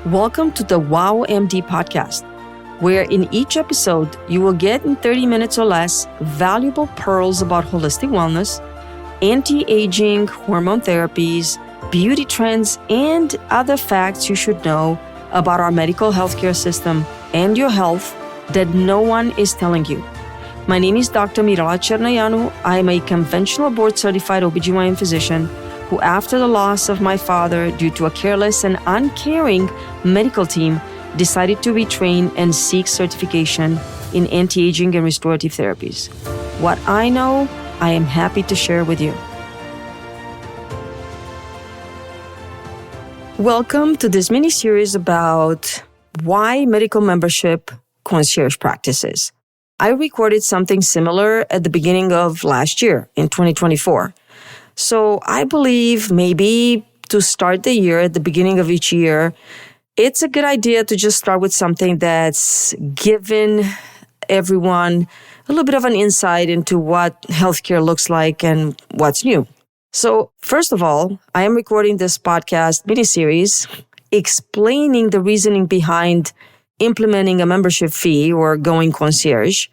Welcome to the Wow MD podcast, where in each episode, you will get in 30 minutes or less valuable pearls about holistic wellness, anti-aging, hormone therapies, beauty trends, and other facts you should know about our medical healthcare system and your health that no one is telling you. My name is Dr. Mirala Chernayanu. I am a conventional board-certified OBGYN physician who, after the loss of my father due to a careless and uncaring medical team, decided to retrain and seek certification in anti-aging and restorative therapies. What I know, I am happy to share with you. Welcome to this mini-series about why medical membership concierge practices. I recorded something similar at the beginning of last year in 2024. So I believe maybe to start the year, at the beginning of each year, it's a good idea to just start with something that's given everyone a little bit of an insight into what healthcare looks like and what's new. So first of all, I am recording this podcast mini-series explaining the reasoning behind implementing a membership fee or going concierge,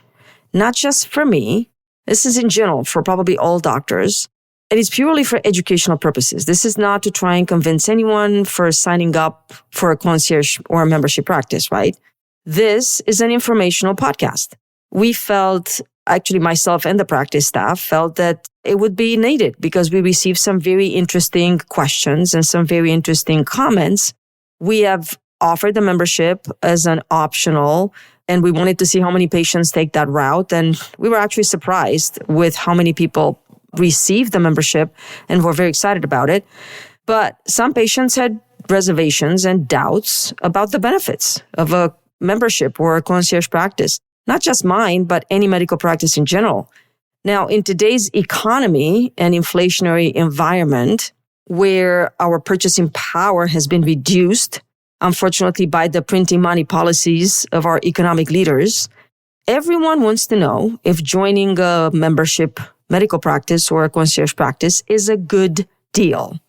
not just for me. This is in general for probably all doctors. And it's purely for educational purposes. This is not to try and convince anyone for signing up for a concierge or a membership practice, right? This is an informational podcast. We felt, actually myself and the practice staff felt that it would be needed because we received some very interesting questions and some very interesting comments. We have offered the membership as an optional, and we wanted to see how many patients take that route. And we were actually surprised with how many people received the membership and were very excited about it. But some patients had reservations and doubts about the benefits of a membership or a concierge practice, not just mine, but any medical practice in general. Now, in today's economy and inflationary environment, where our purchasing power has been reduced, unfortunately, by the printing money policies of our economic leaders, everyone wants to know if joining a membership medical practice or a concierge practice is a good deal.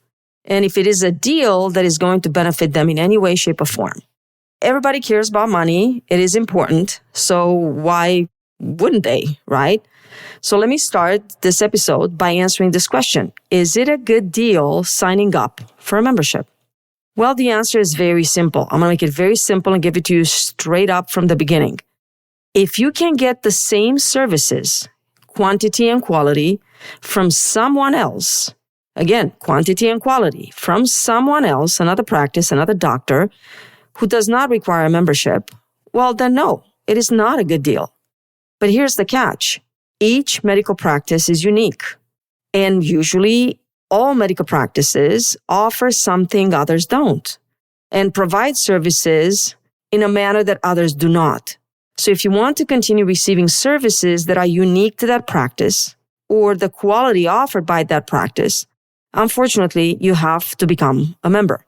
And if it is a deal that is going to benefit them in any way, shape, or form. Everybody cares about money. It is important. So why wouldn't they, right? So let me start this episode by answering this question. Is it a good deal signing up for a membership? Well, the answer is very simple. I'm going to make it very simple and give it to you straight up from the beginning. If you can get the same services, quantity and quality, from someone else, again, quantity and quality, from someone else, another practice, another doctor, who does not require a membership, well, then no, it is not a good deal. But here's the catch. Each medical practice is unique. And usually, all medical practices offer something others don't and provide services in a manner that others do not. So if you want to continue receiving services that are unique to that practice or the quality offered by that practice, unfortunately, you have to become a member.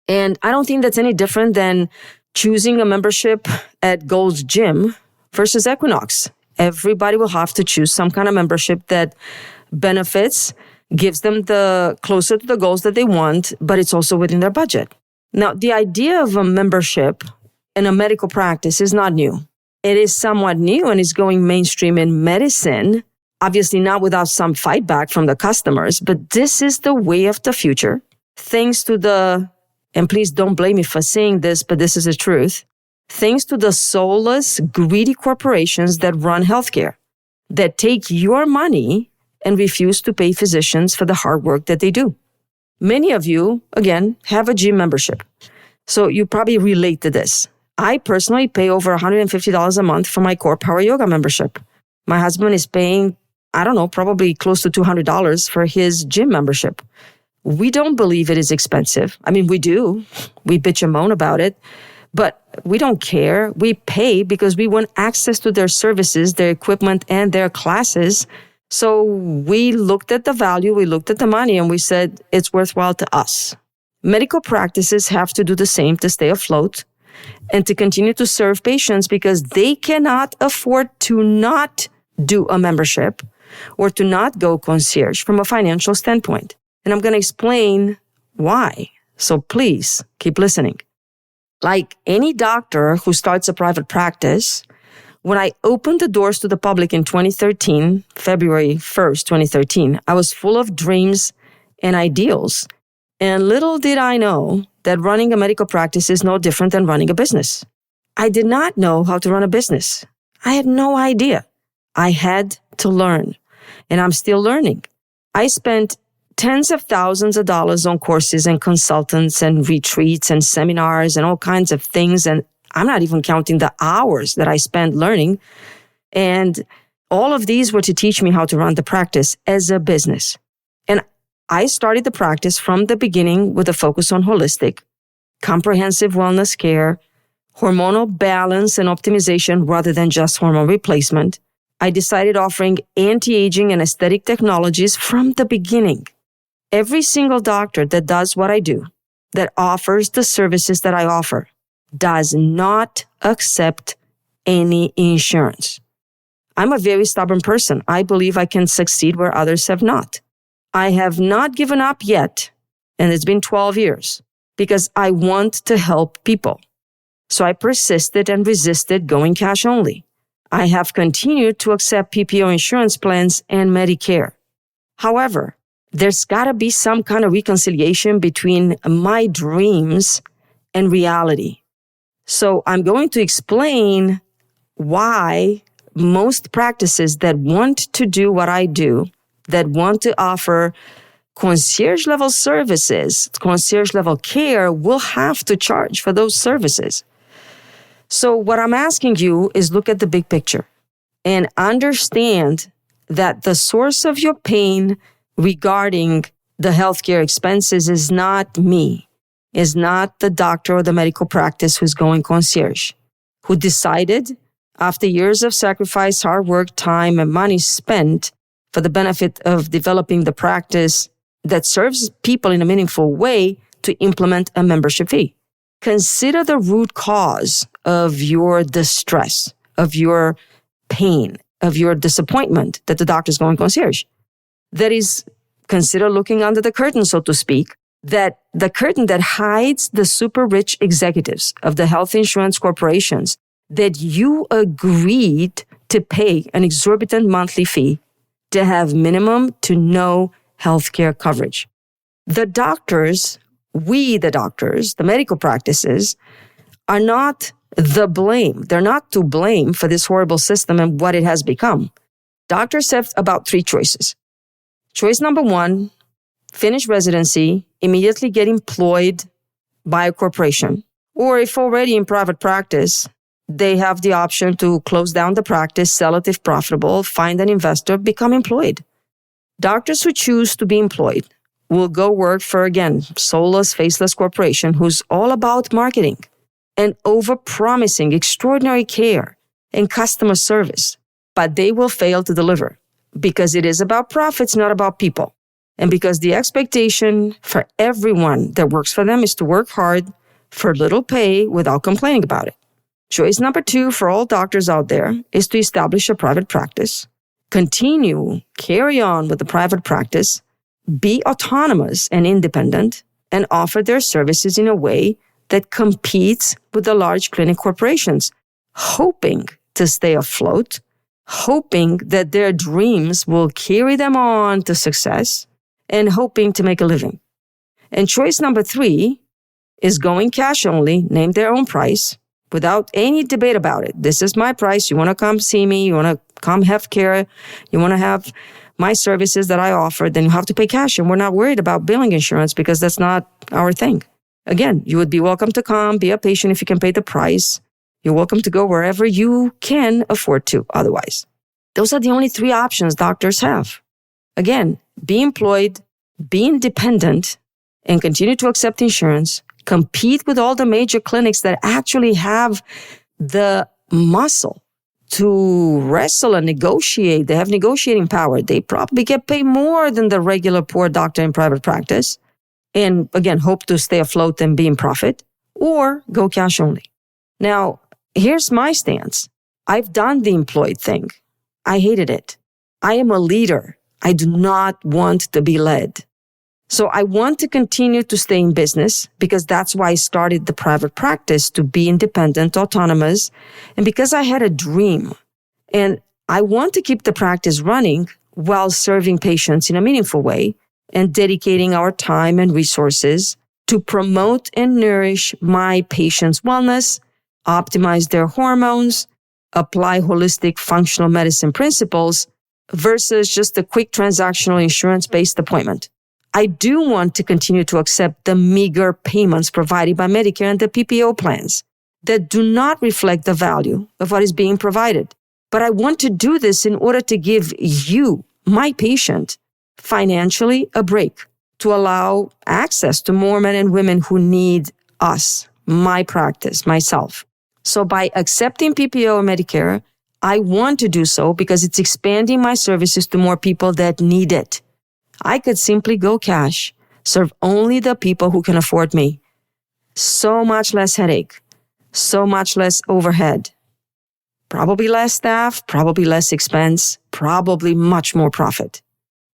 And I don't think that's any different than choosing a membership at Gold's Gym versus Equinox. Everybody will have to choose some kind of membership that benefits, gives them the closer to the goals that they want, but it's also within their budget. Now, the idea of a membership in a medical practice is not new. It is somewhat new and is going mainstream in medicine, obviously not without some fight back from the customers, but this is the way of the future. Thanks to the, and please don't blame me for saying this, but this is the truth, thanks to the soulless, greedy corporations that run healthcare, that take your money and refuse to pay physicians for the hard work that they do. Many of you, again, have a gym membership, so you probably relate to this. I personally pay over $150 a month for my core power yoga membership. My husband is paying, probably close to $200 for his gym membership. We don't believe it is expensive. I mean, we do. We bitch and moan about it, but we don't care. We pay because we want access to their services, their equipment, and their classes. So we looked at the value, we looked at the money, and we said it's worthwhile to us. Medical practices have to do the same to stay afloat and to continue to serve patients because they cannot afford to not do a membership or to not go concierge from a financial standpoint. And I'm going to explain why. So please keep listening. Like any doctor who starts a private practice, when I opened the doors to the public in 2013, February 1st, 2013, I was full of dreams and ideals. And little did I know that running a medical practice is no different than running a business. I did not know how to run a business. I had no idea. I had to learn, and I'm still learning. I spent tens of thousands of dollars on courses and consultants and retreats and seminars and all kinds of things. And I'm not even counting the hours that I spent learning. And all of these were to teach me how to run the practice as a business. And I started the practice from the beginning with a focus on holistic, comprehensive wellness care, hormonal balance and optimization rather than just hormone replacement. I decided offering anti-aging and aesthetic technologies from the beginning. Every single doctor that does what I do, that offers the services that I offer, does not accept any insurance. I'm a very stubborn person. I believe I can succeed where others have not. I have not given up yet, and it's been 12 years, because I want to help people. So I persisted and resisted going cash only. I have continued to accept PPO insurance plans and Medicare. However, there's got to be some kind of reconciliation between my dreams and reality. So I'm going to explain why most practices that want to do what I do, that want to offer concierge level services, concierge level care, will have to charge for those services. So what I'm asking you is look at the big picture and understand that the source of your pain regarding the healthcare expenses is not me, is not the doctor or the medical practice who's going concierge, who decided after years of sacrifice, hard work, time, and money spent for the benefit of developing the practice that serves people in a meaningful way to implement a membership fee. Consider the root cause of your distress, of your pain, of your disappointment that the doctor's going concierge. That is, consider looking under the curtain, so to speak, that the curtain that hides the super rich executives of the health insurance corporations that you agreed to pay an exorbitant monthly fee to have minimum to no healthcare coverage. The doctors, the medical practices, are not the blame. They're not to blame for this horrible system and what it has become. Doctors have about 3 choices. Choice number 1, finish residency, immediately get employed by a corporation. Or if already in private practice, they have the option to close down the practice, sell it if profitable, find an investor, become employed. Doctors who choose to be employed will go work for, again, soulless, faceless corporation who's all about marketing and over-promising extraordinary care and customer service, but they will fail to deliver because it is about profits, not about people. And because the expectation for everyone that works for them is to work hard for little pay without complaining about it. Choice number 2 for all doctors out there is to establish a private practice, carry on with the private practice, be autonomous and independent, and offer their services in a way that competes with the large clinic corporations, hoping to stay afloat, hoping that their dreams will carry them on to success, and hoping to make a living. And choice number 3 is going cash only, name their own price, without any debate about it. This is my price. You want to come see me, you want to come have care, you want to have my services that I offer, then you have to pay cash. And we're not worried about billing insurance because that's not our thing. Again, you would be welcome to come, be a patient if you can pay the price. You're welcome to go wherever you can afford to otherwise. Those are the only 3 options doctors have. Again, be employed, be independent, and continue to accept insurance. Compete with all the major clinics that actually have the muscle to wrestle and negotiate. They have negotiating power. They probably get paid more than the regular poor doctor in private practice. And again, hope to stay afloat and be in profit, or go cash only. Now, here's my stance. I've done the employed thing. I hated it. I am a leader. I do not want to be led. So I want to continue to stay in business because that's why I started the private practice, to be independent, autonomous, and because I had a dream. And I want to keep the practice running while serving patients in a meaningful way and dedicating our time and resources to promote and nourish my patients' wellness, optimize their hormones, apply holistic functional medicine principles versus just a quick transactional insurance-based appointment. I do want to continue to accept the meager payments provided by Medicare and the PPO plans that do not reflect the value of what is being provided. But I want to do this in order to give you, my patient, financially a break, to allow access to more men and women who need us, my practice, myself. So by accepting PPO and Medicare, I want to do so because it's expanding my services to more people that need it. I could simply go cash, serve only the people who can afford me. So much less headache, so much less overhead. Probably less staff, probably less expense, probably much more profit.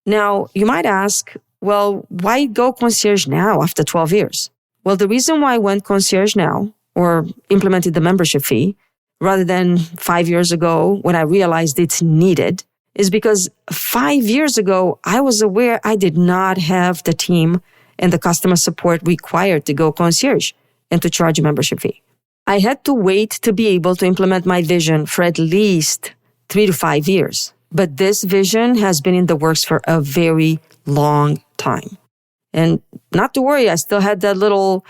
Now, you might ask, well, why go concierge now after 12 years? Well, the reason why I went concierge now, or implemented the membership fee, rather than 5 years ago when I realized it's needed, is because 5 years ago, I was aware I did not have the team and the customer support required to go concierge and to charge a membership fee. I had to wait to be able to implement my vision for at least 3 to 5 years. But this vision has been in the works for a very long time. And not to worry, I still had that little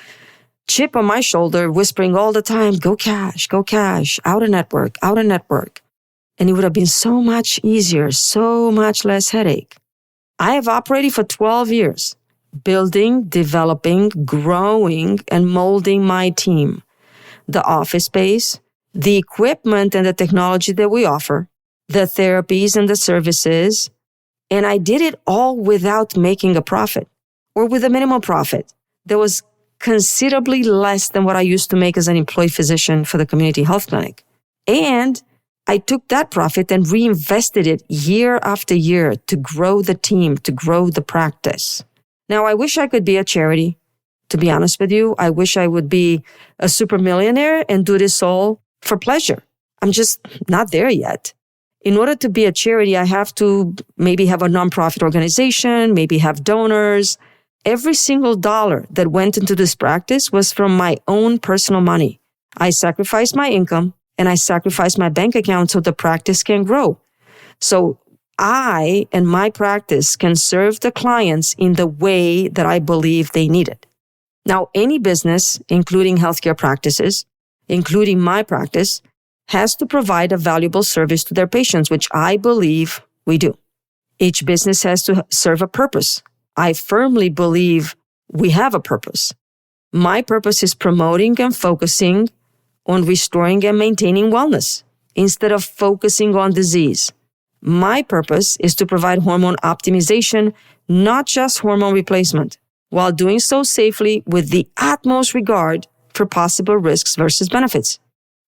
chip on my shoulder whispering all the time, go cash, out of network, out of network. And it would have been so much easier, so much less headache. I have operated for 12 years, building, developing, growing, and molding my team, the office space, the equipment and the technology that we offer, the therapies and the services. And I did it all without making a profit, or with a minimal profit that was considerably less than what I used to make as an employed physician for the community health clinic. And I took that profit and reinvested it year after year to grow the team, to grow the practice. Now, I wish I could be a charity. To be honest with you, I wish I would be a super millionaire and do this all for pleasure. I'm just not there yet. In order to be a charity, I have to maybe have a nonprofit organization, maybe have donors. Every single dollar that went into this practice was from my own personal money. I sacrificed my income and I sacrificed my bank account so the practice can grow. So I and my practice can serve the clients in the way that I believe they need it. Now, any business, including healthcare practices, including my practice, has to provide a valuable service to their patients, which I believe we do. Each business has to serve a purpose. I firmly believe we have a purpose. My purpose is promoting and focusing on restoring and maintaining wellness instead of focusing on disease. My purpose is to provide hormone optimization, not just hormone replacement, while doing so safely with the utmost regard for possible risks versus benefits.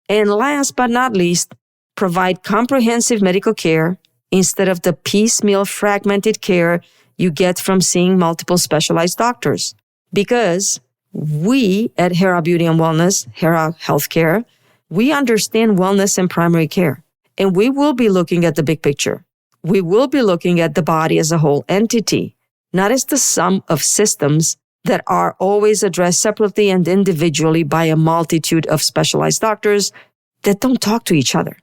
And last but not least, provide comprehensive medical care instead of the piecemeal fragmented care you get from seeing multiple specialized doctors. Because we at Hera Beauty and Wellness, Hera Healthcare, we understand wellness and primary care. And we will be looking at the big picture. We will be looking at the body as a whole entity, not as the sum of systems that are always addressed separately and individually by a multitude of specialized doctors that don't talk to each other.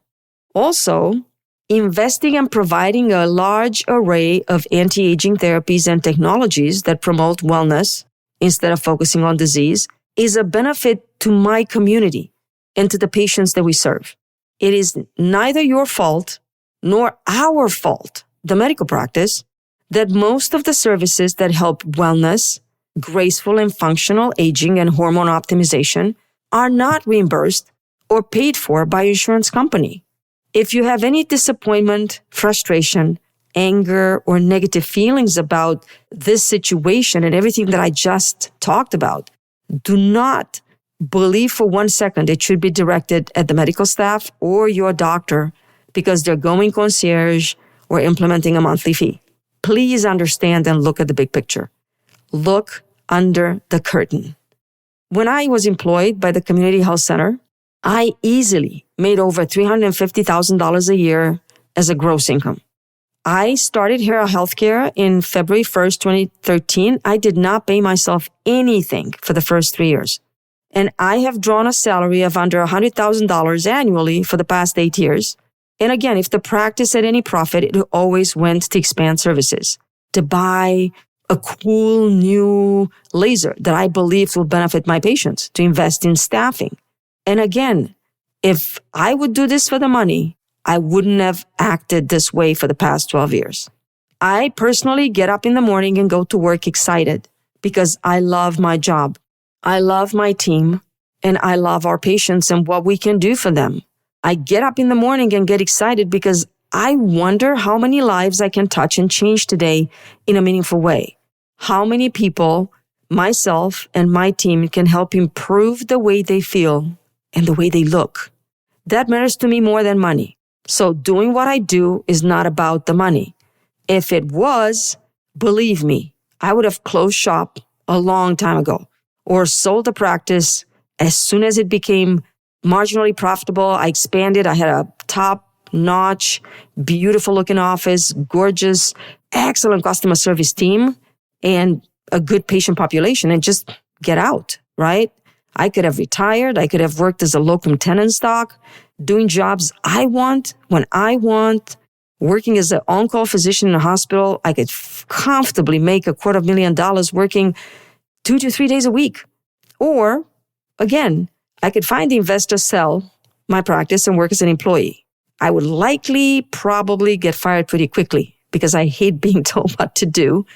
Also, investing and providing a large array of anti-aging therapies and technologies that promote wellness instead of focusing on disease is a benefit to my community and to the patients that we serve. It is neither your fault nor our fault, the medical practice, that most of the services that help wellness, graceful and functional aging and hormone optimization are not reimbursed or paid for by insurance company. If you have any disappointment, frustration, anger, or negative feelings about this situation and everything that I just talked about, do not believe for 1 second it should be directed at the medical staff or your doctor because they're going concierge or implementing a monthly fee. Please understand and look at the big picture. look under the curtain. When I was employed by the community health center, I easily made over $350,000 a year as a gross income. I started Hera Healthcare in February 1st, 2013. I did not pay myself anything for the first 3 years. And I have drawn a salary of under $100,000 annually for the past 8 years. And again, if the practice had any profit, it always went to expand services, to buy a cool new laser that I believed will benefit my patients, to invest in staffing. And again, if I would do this for the money, I wouldn't have acted this way for the past 12 years. I personally get up in the morning and go to work excited because I love my job. I love my team and I love our patients and what we can do for them. I get up in the morning and get excited because I wonder how many lives I can touch and change today in a meaningful way. How many people, myself and my team, can help improve the way they feel and the way they look. That matters to me more than money. So doing what I do is not about the money. If it was, believe me, I would have closed shop a long time ago or sold the practice as soon as it became marginally profitable. I expanded. I had a top-notch, beautiful-looking office, gorgeous, excellent customer service team, and a good patient population, and just get out, right? I could have retired. I could have worked as a locum tenens doc, doing jobs I want, when I want, working as an on-call physician in a hospital. I could comfortably make $250,000 working 2 to 3 days a week. Or, again, I could find the investor, sell my practice, and work as an employee. I would probably get fired pretty quickly because I hate being told what to do.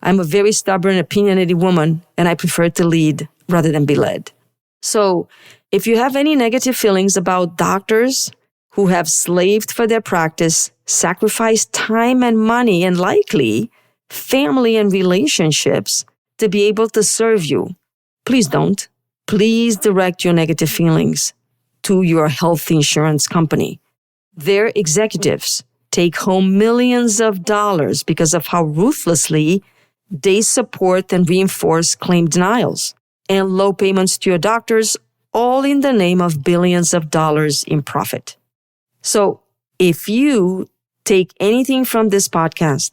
I'm a very stubborn, opinionated woman, and I prefer to lead rather than be led. So if you have any negative feelings about doctors who have slaved for their practice, sacrificed time and money, and likely family and relationships to be able to serve you, please don't. Please direct your negative feelings to your health insurance company. Their executives take home millions of dollars because of how ruthlessly they support and reinforce claim denials and low payments to your doctors, all in the name of billions of dollars in profit. So if you take anything from this podcast,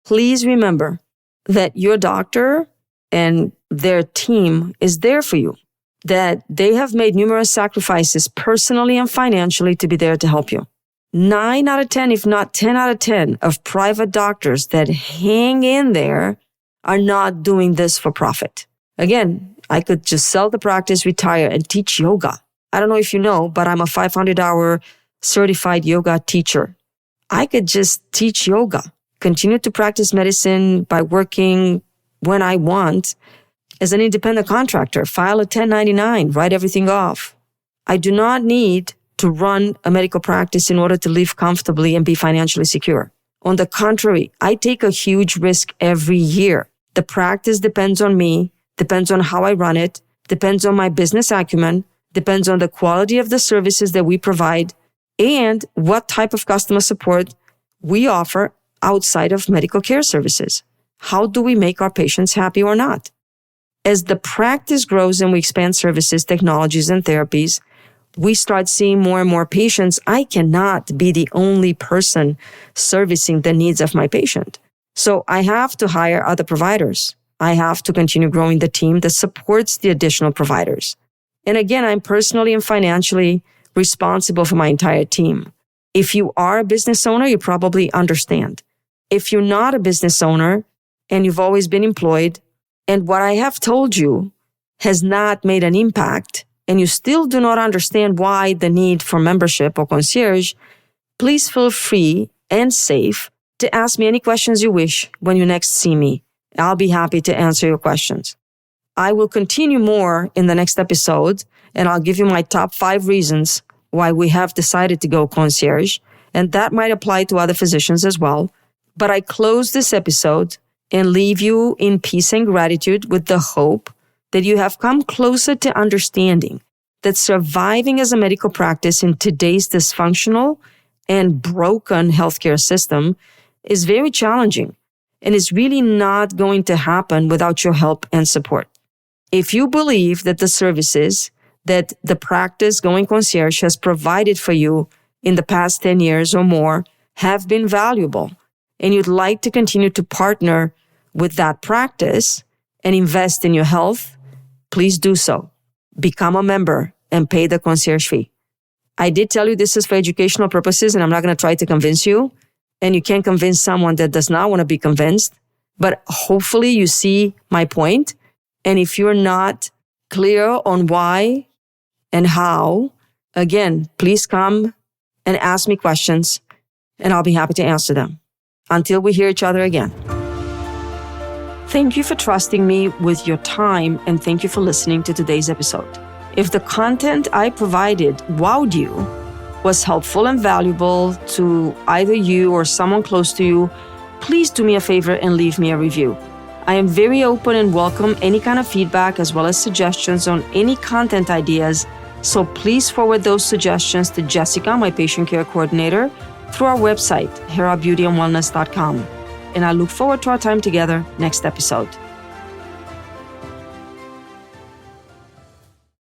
please remember that your doctor and their team is there for you, that they have made numerous sacrifices personally and financially to be there to help you. 9 out of 10, if not 10 out of 10 of private doctors that hang in there are not doing this for profit. Again, I could just sell the practice, retire, and teach yoga. I don't know if you know, but I'm a 500-hour certified yoga teacher. I could just teach yoga, continue to practice medicine by working when I want as an independent contractor, file a 1099, write everything off. I do not need to run a medical practice in order to live comfortably and be financially secure. On the contrary, I take a huge risk every year. The practice depends on me, depends on how I run it, depends on my business acumen, depends on the quality of the services that we provide, and what type of customer support we offer outside of medical care services. How do we make our patients happy or not? As the practice grows and we expand services, technologies, and therapies, we start seeing more and more patients. I cannot be the only person servicing the needs of my patient. So I have to hire other providers. I have to continue growing the team that supports the additional providers. And again, I'm personally and financially responsible for my entire team. If you are a business owner, you probably understand. If you're not a business owner and you've always been employed, and what I have told you has not made an impact, and you still do not understand why the need for membership or concierge, please feel free and safe to ask me any questions you wish when you next see me. I'll be happy to answer your questions. I will continue more in the next episode, and I'll give you my top 5 reasons why we have decided to go concierge, and that might apply to other physicians as well. But I close this episode and leave you in peace and gratitude with the hope that you have come closer to understanding that surviving as a medical practice in today's dysfunctional and broken healthcare system is very challenging. And it's really not going to happen without your help and support. If you believe that the services that the practice Going Concierge has provided for you in the past 10 years or more have been valuable, and you'd like to continue to partner with that practice and invest in your health, please do so. Become a member and pay the concierge fee. I did tell you this is for educational purposes, and I'm not going to try to convince you. And you can't convince someone that does not want to be convinced. But hopefully you see my point. And if you're not clear on why and how, again, please come and ask me questions, and I'll be happy to answer them. Until we hear each other again. Thank you for trusting me with your time, and thank you for listening to today's episode. If the content I provided wowed you, was helpful and valuable to either you or someone close to you, please do me a favor and leave me a review. I am very open and welcome any kind of feedback as well as suggestions on any content ideas. So please forward those suggestions to Jessica, my patient care coordinator, through our website, herabeautyandwellness.com. And I look forward to our time together next episode.